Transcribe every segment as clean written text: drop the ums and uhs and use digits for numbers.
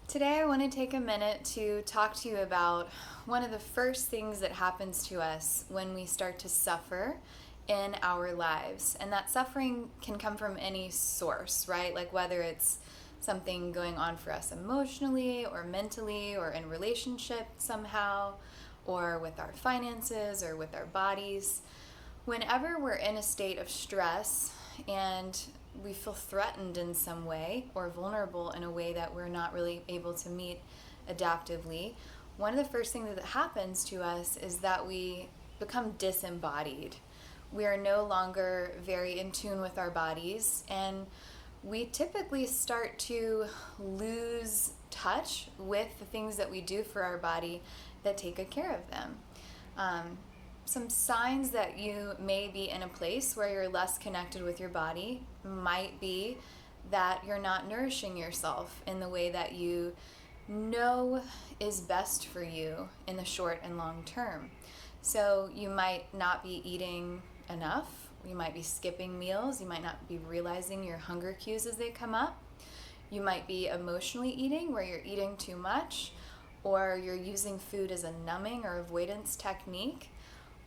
Today I want to take a minute to talk to you about one of the first things that happens to us when we start to suffer in our lives. And that suffering can come from any source, right? Like whether it's something going on for us emotionally or mentally or in relationship somehow, or with our finances or with our bodies. Whenever we're in a state of stress and we feel threatened in some way or vulnerable in a way that we're not really able to meet adaptively, one of the first things that happens to us is that we become disembodied. We are no longer very in tune with our bodies, and we typically start to lose touch with the things that we do for our body that take good care of them. Some signs that you may be in a place where you're less connected with your body might be that you're not nourishing yourself in the way that you know is best for you in the short and long term. So you might not be eating enough, you might be skipping meals, you might not be realizing your hunger cues as they come up. You might be emotionally eating where you're eating too much, or you're using food as a numbing or avoidance technique,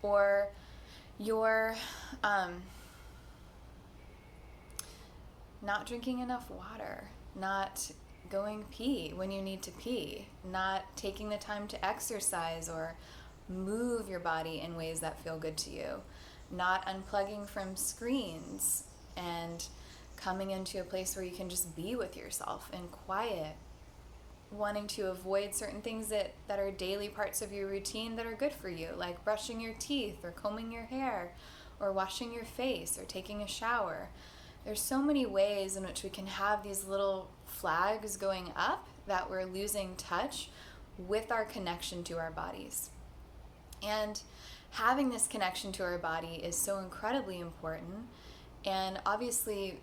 or you're not drinking enough water, not going pee when you need to pee, not taking the time to exercise or move your body in ways that feel good to you, not unplugging from screens and coming into a place where you can just be with yourself in quiet, wanting to avoid certain things that are daily parts of your routine that are good for you, like brushing your teeth or combing your hair or washing your face or taking a shower. There's so many ways in which we can have these little flags going up that we're losing touch with our connection to our bodies. And having this connection to our body is so incredibly important, and obviously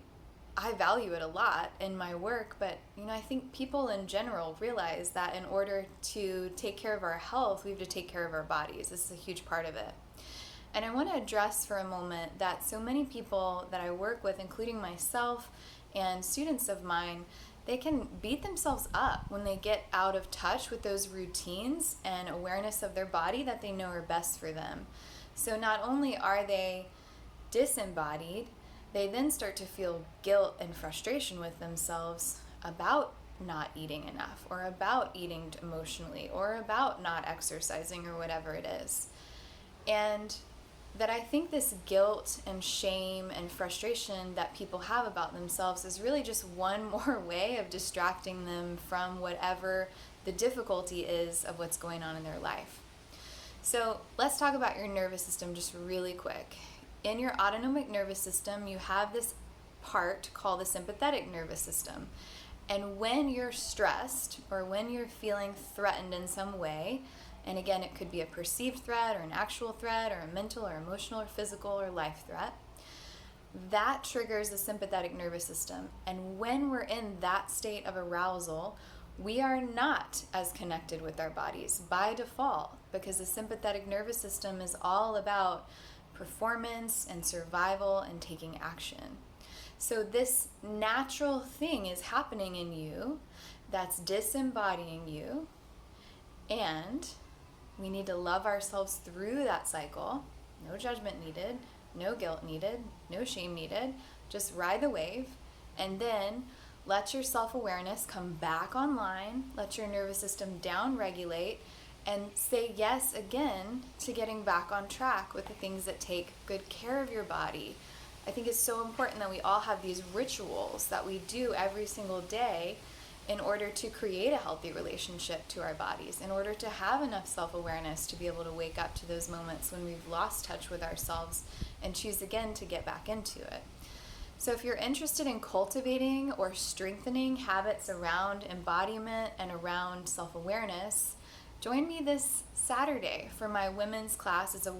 I value it a lot in my work, but I think people in general realize that in order to take care of our health, we have to take care of our bodies. This is a huge part of it. And I want to address for a moment that so many people that I work with, including myself and students of mine, they can beat themselves up when they get out of touch with those routines and awareness of their body that they know are best for them. So not only are they disembodied, they then start to feel guilt and frustration with themselves about not eating enough, or about eating emotionally, or about not exercising, or whatever it is. And that I think this guilt and shame and frustration that people have about themselves is really just one more way of distracting them from whatever the difficulty is of what's going on in their life. So let's talk about your nervous system just really quick. In your autonomic nervous system, you have this part called the sympathetic nervous system. And when you're stressed or when you're feeling threatened in some way, and again, it could be a perceived threat or an actual threat or a mental or emotional or physical or life threat, that triggers the sympathetic nervous system. And when we're in that state of arousal, we are not as connected with our bodies by default, because the sympathetic nervous system is all about performance and survival and taking action. So this natural thing is happening in you that's disembodying you, and we need to love ourselves through that cycle. No judgment needed, no guilt needed, no shame needed. Just ride the wave, and then let your self-awareness come back online, let your nervous system down-regulate, and say yes again to getting back on track with the things that take good care of your body. I think it's so important that we all have these rituals that we do every single day in order to create a healthy relationship to our bodies, in order to have enough self-awareness to be able to wake up to those moments when we've lost touch with ourselves and choose again to get back into it. So if you're interested in cultivating or strengthening habits around embodiment and around self-awareness, join me this Saturday for my women's class. It's a